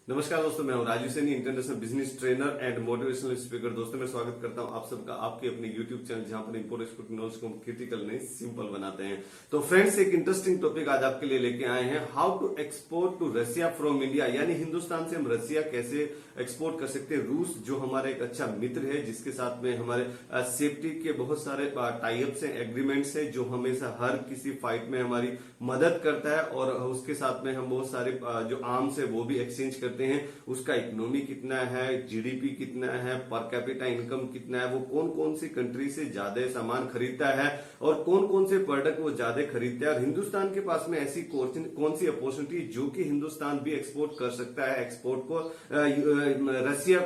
नमस्कार दोस्तों, मैं हूं Raju Saini, international business trainer and motivational speaker. दोस्तों मैं स्वागत करता हूं आप सबका आपके अपने यूट्यूब चैनल, जहां पर इंपोर्ट एक्सपोर्ट नॉलेज को क्रिटिकल नहीं सिंपल बनाते हैं। तो फ्रेंड्स, एक इंटरेस्टिंग टॉपिक आज आपके लिए लेके आए हैं, how to export to Russia from India. यानी हिंदुस्तान से हम रशिया कैसे एक्सपोर्ट कर सकते हैं। रूस जो हमारा एक अच्छा मित्र है, जिसके साथ में हमारे सेफ्टी के बहुत सारे टाइप्स हैं, एग्रीमेंट्स है, जो हमेशा हर किसी फाइट में हमारी मदद करता है। और उसके साथ में हम बहुत सारे जो आर्म्स है वो भी एक्सचेंज करते हैं। उसका इकोनॉमी कितना है, जीडीपी कितना है, पर कैपिटा इनकम कितना है, वो कौन कौन सी कंट्री से ज्यादा सामान खरीदता है और कौन कौन से प्रोडक्ट वो ज्यादा खरीदता है। और हिंदुस्तान के पास में ऐसी कौन सी अपॉर्चुनिटी जो कि हिंदुस्तान भी एक्सपोर्ट कर सकता है, एक्सपोर्ट को रशिया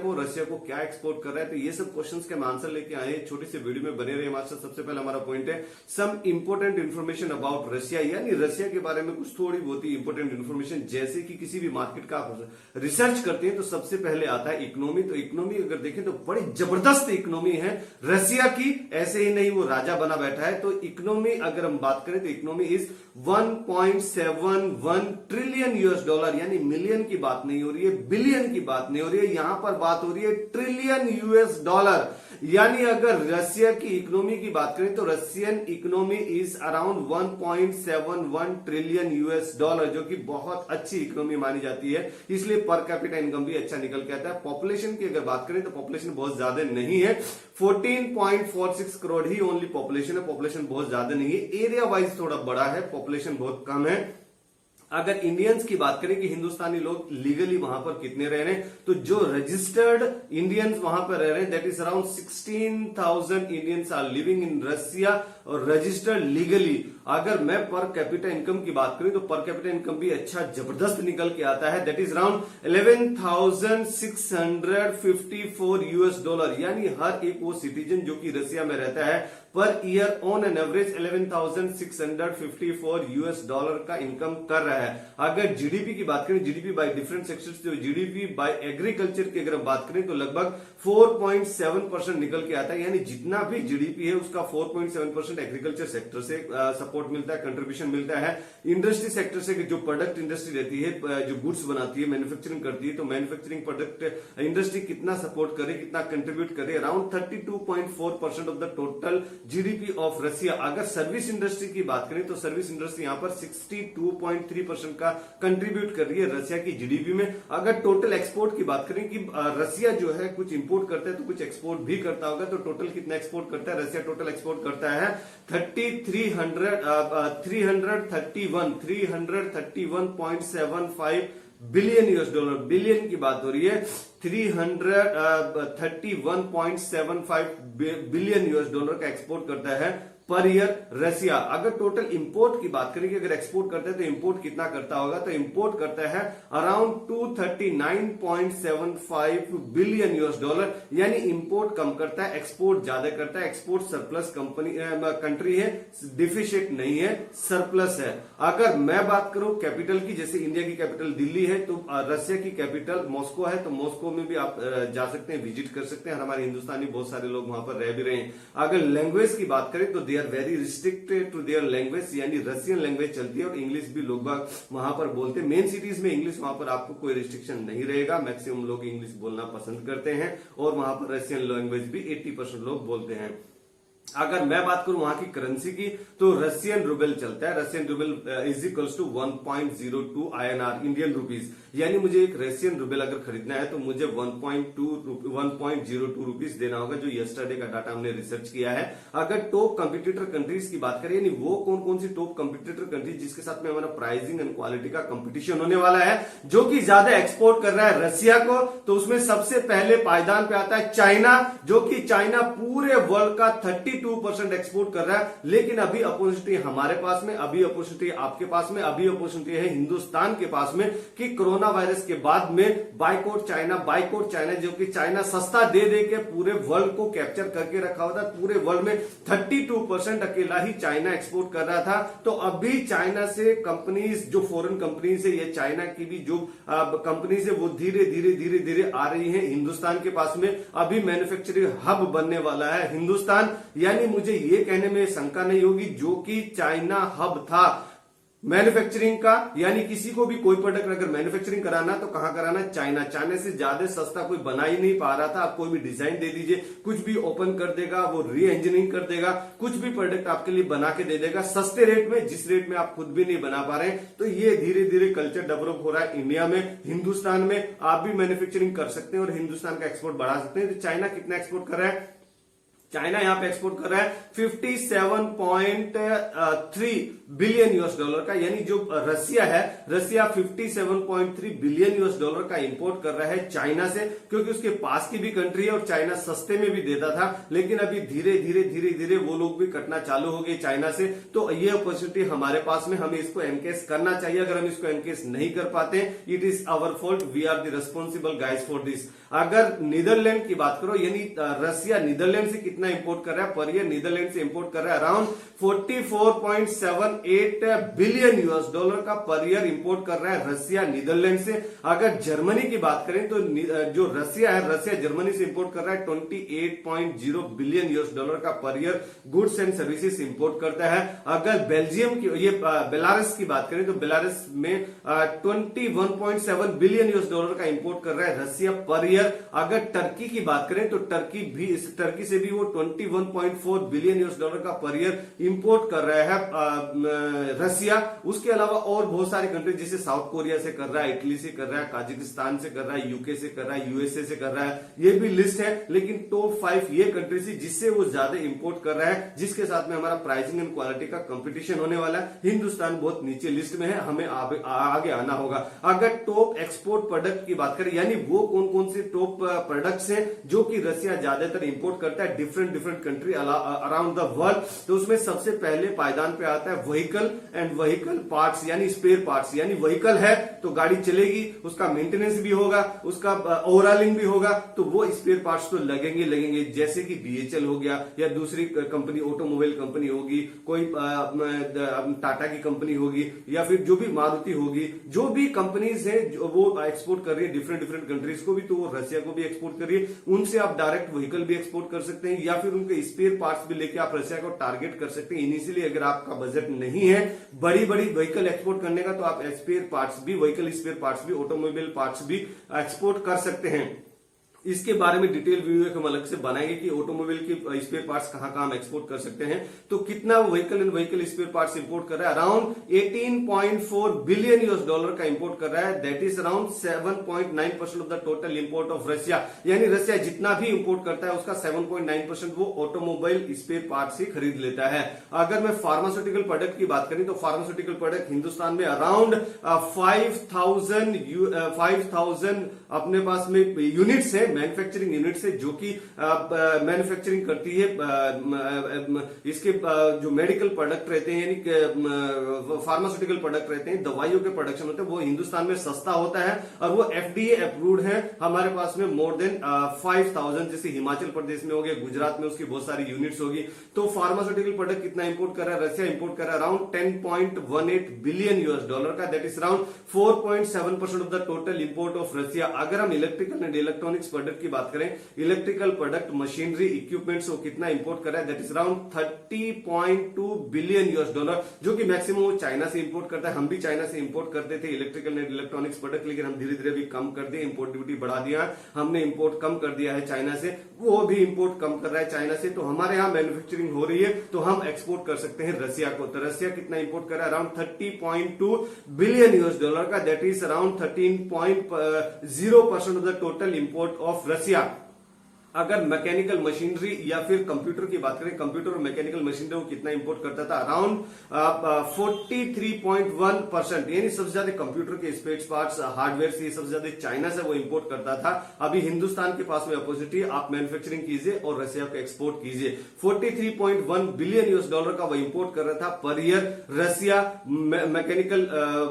को क्या एक्सपोर्ट कर रहा है। तो ये सब क्वेश्चंस के हम आंसर लेके आए। छोटी सी वीडियो में बने रहे हमारे साथ। सबसे पहले हमारा पॉइंट है सम इंपोर्टेंट इन्फॉर्मेशन अबाउट रशिया, यानी रशिया के बारे में कुछ थोड़ी बहुत ही इंपोर्टेंट इन्फॉर्मेशन। जैसे कि किसी भी मार्केट का आप रिसर्च करते हैं तो सबसे पहले आता है इकोनॉमी। तो इकोनॉमी अगर देखें तो बड़ी जबरदस्त इकोनॉमी है रशिया की, ऐसे ही नहीं वो राजा बना बैठा है। तो इकोनॉमी अगर हम बात करें तो economy is 1.71 trillion US dollar, यानी मिलियन की बात नहीं हो रही है, बिलियन की बात नहीं हो रही है, यहां पर बात हो रही है ट्रिलियन यूएस डॉलर। यानी अगर रशिया की इकोनॉमी की बात करें तो Russian economy is around 1.71 trillion US dollar, जो कि बहुत अच्छी इकोनॉमी मानी जाती है। इसलिए पर कैपिटा इनकम भी अच्छा निकल के आता है। पॉपुलेशन की अगर बात करें तो पॉपुलेशन बहुत ज्यादा नहीं है, 14.46 करोड़ ही ओनली पॉपुलेशन है। पॉपुलेशन बहुत ज्यादा नहीं है, एरिया वाइज थोड़ा बड़ा है, पॉपुलेशन बहुत कम है। अगर इंडियंस की बात करें कि हिंदुस्तानी लोग लीगली वहां पर कितने रह रहे हैं, तो जो रजिस्टर्ड इंडियंस वहां पर रह रहे हैं that is around 16,000 Indians are living in Russia और रजिस्टर्ड लीगली। अगर मैं पर कैपिटा इनकम की बात करूं तो पर कैपिटा इनकम भी अच्छा जबरदस्त निकल के आता है, that is around 11,654 US dollar. यानी हर एक वो सिटीजन जो कि रशिया में रहता है per year on an average 11,654 US dollar का इनकम कर रहा है। अगर जीडीपी की बात करें, जीडीपी बाय डिफरेंट सेक्टर्स, तो जीडीपी बाय एग्रीकल्चर की अगर हम बात करें तो लगभग 4.7% निकल के आता है। यानी जितना भी जीडीपी है उसका 4.7% एग्रीकल्चर सेक्टर से सपोर्ट मिलता है, कंट्रीब्यूशन मिलता है। इंडस्ट्री सेक्टर से जो प्रोडक्ट इंडस्ट्री रहती है, जो गुड्स बनाती है, मैन्युफैक्चरिंग करती है, तो मैन्युफैक्चरिंग प्रोडक्ट इंडस्ट्री कितना सपोर्ट करे, कितना कंट्रीब्यूट करे, around 32.4% of the total GDP of Russia. अगर सर्विस इंडस्ट्री की बात करें तो सर्विस इंडस्ट्री यहां पर 62.3% का कंट्रीब्यूट कर रही है रशिया की जीडीपी में। अगर टोटल एक्सपोर्ट की बात करें कि रशिया जो है कुछ इंपोर्ट करता है तो कुछ एक्सपोर्ट भी करता होगा, तो टोटल कितना एक्सपोर्ट करता है रशिया? टोटल एक्सपोर्ट करता है 331.75 बिलियन यूएस डॉलर। बिलियन की बात हो रही है, 331.75 बिलियन यूएस डॉलर का एक्सपोर्ट करता है पर ईयर रशिया। अगर टोटल इंपोर्ट की बात करें कि अगर एक्सपोर्ट करता है तो इंपोर्ट कितना करता होगा, तो इंपोर्ट करता है अराउंड 239.75 बिलियन यूएस डॉलर। यानी इंपोर्ट कम करता है, एक्सपोर्ट ज्यादा करता है। एक्सपोर्ट सरप्लस कंट्री है, डिफिशिट नहीं है, सरप्लस है। अगर मैं बात करूं कैपिटल की, जैसे इंडिया की कैपिटल दिल्ली है तो रशिया की कैपिटल मॉस्को है, तो मॉस्को में भी आप जा सकते हैं, विजिट कर सकते हैं। हमारे हिंदुस्तानी बहुत सारे लोग वहां पर रह भी रहे हैं। अगर लैंग्वेज की बात करें तो they are very restricted to their language, यानी रशियन लैंग्वेज चलती है और इंग्लिश भी लोग वहां पर बोलते हैं। मेन सिटीज में इंग्लिश, वहां पर आपको कोई रिस्ट्रिक्शन नहीं रहेगा। मैक्सिमम लोग इंग्लिश बोलना पसंद करते हैं और वहां पर रशियन लैंग्वेज भी 80% लोग बोलते हैं। अगर मैं बात करूं वहां की करेंसी की तो रशियन रूबल चलता है। Russian ruble is equals to 1.02 INR Indian rupees. यानी मुझे एक रशियन रूबल अगर खरीदना है तो मुझे 1.02 रुपीज देना होगा, जो यस्टरडे का डाटा हमने रिसर्च किया है। अगर टॉप कंपटीटर कंट्रीज की बात करें, यानी वो कौन कौन सी टॉप कंपटीटर कंट्रीज जिसके साथ में हमारा प्राइसिंग एंड क्वालिटी का कंपटीशन होने वाला है, जो कि ज्यादा एक्सपोर्ट कर रहा है रशिया को, तो उसमें सबसे पहले पायदान पे आता है चाइना, जो कि चाइना पूरे वर्ल्ड का 32% एक्सपोर्ट कर रहा है। लेकिन अभी अपॉर्चुनिटी हमारे पास में, अभी अपॉर्चुनिटी आपके पास में, अभी अपॉर्चुनिटी है हिंदुस्तान के पास में कि कोरोना वायरस के बाद में बाइकआउट चाइना, जो कि चाइना सस्ता दे दे के पूरे वर्ल्ड को कैप्चर करके रखा हुआ था। पूरे वर्ल्ड में 32% अकेला ही चाइना एक्सपोर्ट कर रहा था। तो अभी चाइना से कंपनीज, जो फॉरेन कंपनीज है, ये चाइना की भी जो कंपनीज है वो धीरे धीरे आ रही है हिंदुस्तान के पास में। अभी मैन्युफैक्चरिंग हब बनने वाला है हिंदुस्तान। यानी मुझे ये कहने में शंका नहीं होगी, जो कि चाइना हब था मैन्युफैक्चरिंग का, यानी किसी को भी कोई प्रोडक्ट अगर मैन्युफैक्चरिंग कराना तो कहां कराना, चाइना। चाइना से ज्यादा सस्ता कोई बना ही नहीं पा रहा था। आप कोई भी डिजाइन दे दीजिए, कुछ भी ओपन कर देगा, वो री इंजीनियरिंग कर देगा, कुछ भी प्रोडक्ट आपके लिए बना के दे देगा सस्ते रेट में, जिस रेट में आप खुद भी नहीं बना पा रहे हैं। तो ये धीरे धीरे कल्चर डेवलप हो रहा है इंडिया में, हिंदुस्तान में। आप भी मैन्युफैक्चरिंग कर सकते हैं और हिंदुस्तान का एक्सपोर्ट बढ़ा सकते हैं। तो चाइना कितना एक्सपोर्ट कर रहा है, चाइना यहां पे एक्सपोर्ट कर रहा है 57.3 बिलियन यूएस डॉलर का, यानी जो रसिया है, रसिया 57.3 बिलियन यूएस डॉलर का इंपोर्ट कर रहा है चाइना से, क्योंकि उसके पास की भी कंट्री है और चाइना सस्ते में भी देता था। लेकिन अभी धीरे धीरे वो लोग भी कटना चालू हो गए चाइना से। तो ये अपॉर्चुनिटी हमारे पास में, हमें इसको एनकेस करना चाहिए। अगर हम इसको एनकेस नहीं कर पाते, it is our fault, we are the responsible guys for this. अगर नीदरलैंड की बात करो, यानी रसिया नीदरलैंड से कितना इंपोर्ट कर रहा है पर ईयर, नीदरलैंड से इंपोर्ट कर रहा है अराउंड 44.78 बिलियन यूएस डॉलर का पर ईयर इंपोर्ट कर रहा है रसिया नीदरलैंड से। अगर जर्मनी की बात करें तो जो रसिया है, रसिया जर्मनी से इंपोर्ट कर रहा है 28.0 बिलियन यूएस डॉलर का per year goods and services import करता है। अगर बेल्जियम की, ये बेलारस की बात करें तो बेलारस में 21.7 बिलियन यूएस डॉलर का इंपोर्ट कर रहा है रसिया पर ईयर। अगर टर्की की बात करें तो टर्की से भी वो 21.4 बिलियन यूएस डॉलर का पर ईयर इंपोर्ट कर रहा है रसिया। उसके अलावा और बहुत सारी कंट्री, जैसे साउथ कोरिया से कर रहा है, इटली से कर रहा है, काजाकिस्तान से कर रहा है, यूके से कर रहा है, यूएसए से कर रहा है, ये भी लिस्ट है। लेकिन टॉप 5 ये कंट्री थी जिससे वो ज्यादा इंपोर्ट कर रहा है, जिसके साथ में हमारा प्राइसिंग एंड क्वालिटी का कंपटीशन होने वाला है। हिंदुस्तान बहुत नीचे लिस्ट में है, हमें आगे आना होगा। अगर टॉप एक्सपोर्ट प्रोडक्ट की बात करें, यानी वो कौन कौन से टॉप प्रोडक्ट्स हैं जो कि रसिया ज्यादातर इंपोर्ट करता है different country around the world, तो उसमें सबसे पहले पायदान पे आता है व्हीकल एंड व्हीकल पार्ट्स, यानी स्पेयर पार्ट्स। यानी व्हीकल है तो गाड़ी चलेगी, उसका मेंटेनेंस भी होगा, उसका ओवरऑलिंग भी होगा, तो वो स्पेयर पार्ट्स तो लगेंगे। जैसे कि बीएचएल हो गया, या दूसरी कंपनी ऑटोमोबाइल कंपनी होगी, कोई टाटा की कंपनी होगी, या फिर जो भी मारुति होगी, जो भी कंपनीज है वो एक्सपोर्ट कर रही है डिफरेंट कंट्रीज को भी, तो वो रसिया को भी एक्सपोर्ट कर रही है। उनसे आप डायरेक्ट व्हीकल भी एक्सपोर्ट कर सकते हैं, या फिर उनके स्पेयर पार्ट्स भी लेके आप रसिया को टारगेट कर सकते हैं। इनिशियली अगर आपका बजट नहीं है बड़ी व्हीकल एक्सपोर्ट करने का, तो आप स्पेयर पार्ट्स भी, व्हीकल स्पेयर पार्ट्स भी, ऑटोमोबाइल पार्ट्स भी एक्सपोर्ट कर सकते हैं। इसके बारे में डिटेल वीडियो हम अलग से बनाएंगे कि ऑटोमोबाइल के स्पेयर पार्ट्स कहां हम एक्सपोर्ट कर सकते हैं। तो कितना vehicle and vehicle spare parts import कर रहा है, अराउंड 18.4 बिलियन यूएस डॉलर का इंपोर्ट कर रहा है। That is around 7.9% of the total import of Russia. यानी रशिया जितना भी इंपोर्ट करता है उसका 7.9% वो ऑटोमोबाइल स्पेयर पार्ट्स ही खरीद लेता है। अगर मैं फार्मास्यूटिकल प्रोडक्ट की बात करें तो फार्मास्यूटिकल प्रोडक्ट हिंदुस्तान में अराउंड 5,000 अपने पास में यूनिट्स है, मैन्युफैक्चरिंग यूनिट से, जो कि मैन्युफैक्चरिंग करती है इसके जो मेडिकल प्रोडक्ट रहते हैं, यानी फार्मास्यूटिकल प्रोडक्ट रहते हैं, दवाइयों के प्रोडक्शन होते हैं, वो हिंदुस्तान में सस्ता होता है और वो एफडीए अप्रूव्ड है। हमारे पास में मोर देन 5,000, जैसे हिमाचल प्रदेश में हो गया, गुजरात में उसकी बहुत सारी यूनिट्स होगी। तो फार्मास्यूटिकल प्रोडक्ट कितना इंपोर्ट कर रहा है, रशिया इंपोर्ट कर रहा है अराउंड 10.18 बिलियन यूएस डॉलर का। That is around 4.7% of the total import of Russia. अगर हम इलेक्ट्रिकल एंड इलेक्ट्रॉनिक्स प्रोडक्ट की बात करें, इलेक्ट्रिकल प्रोडक्ट, मशीनरी, इक्विपमेंट्स को कितना इंपोर्ट कर रहा है, that is around 30.2 billion US dollar, जो कि मैक्सिमम चाइना से इंपोर्ट करता है। हम भी चाइना से इंपोर्ट करते थे इलेक्ट्रिकल एंड इलेक्ट्रॉनिक्स प्रोडक्ट, लेकिन हम धीरे धीरे भी कम कर दिए, इंपोर्ट ड्यूटी बढ़ा दिया, हमने इंपोर्ट कम कर दिया है चाइना से, वो भी इंपोर्ट कम कर रहा है चाइना से। तो हमारे यहाँ मैन्युफैक्चरिंग हो रही है तो हम एक्सपोर्ट कर सकते हैं रशिया को। तो रशिया कितना इंपोर्ट कर रहा है, अराउंड 30.2 बिलियन यूएस डॉलर का। That is around 13.0% of the total import of Russia. अगर मैकेनिकल मशीनरी या फिर कंप्यूटर की बात करें, कंप्यूटर और मैकेनिकल मशीनरी को कितना इंपोर्ट करता था, अराउंड 43.1%, यानी सबसे ज्यादा कंप्यूटर के स्पेयर पार्ट्स, हार्डवेयर से सबसे ज्यादा चाइना से वो इंपोर्ट करता था। अभी हिंदुस्तान के पास में अपॉर्चुनिटी, आप मैन्युफैक्चरिंग कीजिए और रशिया को एक्सपोर्ट कीजिए। 43.1 बिलियन यूएस डॉलर का वो इंपोर्ट कर रहा था per year Russia, mechanical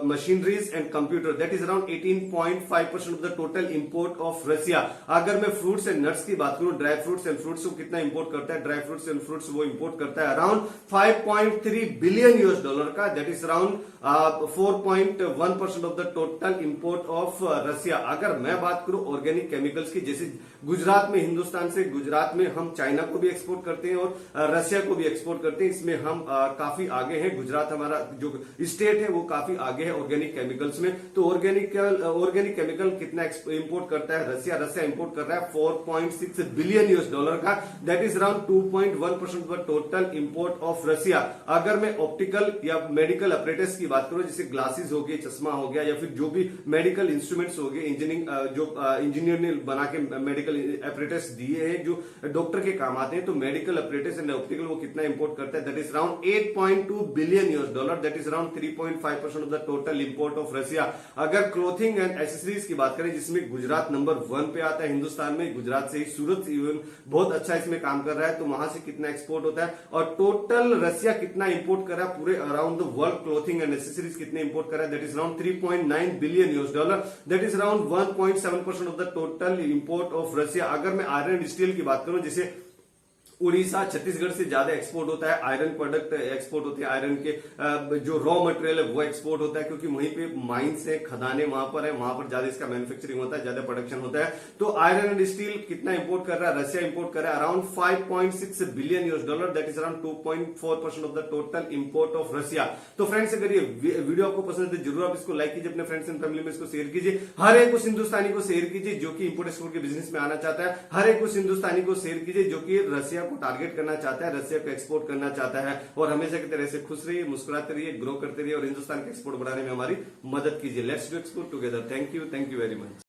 machineries and computer. That is around 18.5% of the total import of Russia. अगर मैं फ्रूट्स एंड नट्स की बात बात करूं ड्राई फ्रूट्स एंड फ्रूट्स को कितना इंपोर्ट करता है, ड्राई फ्रूट्स एंड फ्रूट्स वो इंपोर्ट करता है अराउंड 5.3 बिलियन यूएस डॉलर का, that is around 4.1% of the total import of Russia. अगर मैं बात करूं ऑर्गेनिक केमिकल्स की, जैसे गुजरात में, हिंदुस्तान से गुजरात में हम चाइना को भी एक्सपोर्ट करते हैं और रसिया को भी एक्सपोर्ट करते हैं, इसमें हम काफी आगे हैं। गुजरात हमारा जो स्टेट है वो काफी आगे है ऑर्गेनिक केमिकल्स में। तो ऑर्गेनिक केमिकल कितना इंपोर्ट करता है रसिया? रसिया इंपोर्ट कर रहा है 4.6 बिलियन यूएस डॉलर का, that is around 2.1% of the total import of Russia. अगर मैं ऑप्टिकल या मेडिकल अपरेटस की बात करूं, जैसे ग्लासेस हो गए, चश्मा हो गया, या फिर जो भी मेडिकल इंस्ट्रूमेंट्स हो गए, इंजीनियर ने बना के मेडिकल अपरेटस दिए हैं जो डॉक्टर के काम आते हैं, तो मेडिकल अपरेटस एंड ऑप्टिकल वो कितना इंपोर्ट करता है? That is around 8.2 billion US dollar, that is around 3.5% of the total import of Russia. अगर क्लोथिंग एंड एक्सेसरीज की बात करें, जिसमें गुजरात नंबर 1 पे आता है हिंदुस्तान में, गुजरात से ही सूरत इवन बहुत अच्छा इसमें काम कर रहा है, तो वहां से कितना एक्सपोर्ट होता है? और टोटल रसिया कितना इंपोर्ट कर रहा है पूरे around the world clothing and accessories कितने इंपोर्ट कर रहा है? That is around 3.9 billion US dollar, that is around 1.7% of the total import of Russia. अगर मैं आयरन एंड स्टील की बात करूं, जैसे उड़ीसा, छत्तीसगढ़ से ज्यादा एक्सपोर्ट होता है, आयरन प्रोडक्ट एक्सपोर्ट होते हैं, आयरन के जो रॉ मटेरियल है वो एक्सपोर्ट होता है, क्योंकि वहीं पे माइंस है, खदानें वहां पर है, वहां पर ज्यादा इसका मैन्युफैक्चरिंग होता है, ज्यादा प्रोडक्शन होता है। तो आयरन एंड स्टील कितना इंपोर्ट कर रहा है? रसिया इंपोर्ट कर रहा है around 5.6 billion US dollar, that is around 2.4% of the total import of Russia. तो फ्रेंड्स, अगर ये वीडियो आपको पसंद है तो जरूर आप इसको लाइक कीजिए, अपने फ्रेंड्स एंड फैमिली में इसको शेयर कीजिए, हर एक उस हिंदुस्तानी को शेयर कीजिए जो कि इंपोर्ट एक्सपोर्ट के बिजनेस में आना चाहता है, हर एक उस हिंदुस्तानी को शेयर कीजिए जो कि रसिया को टारगेट करना चाहता है, रसिया को एक्सपोर्ट करना चाहता है। और हमेशा की तरह से खुश रहिए, मुस्कुराते रहिए, ग्रो करते रहिए और हिंदुस्तान के एक्सपोर्ट बढ़ाने में हमारी मदद कीजिए। Let's do export together. Thank you very much.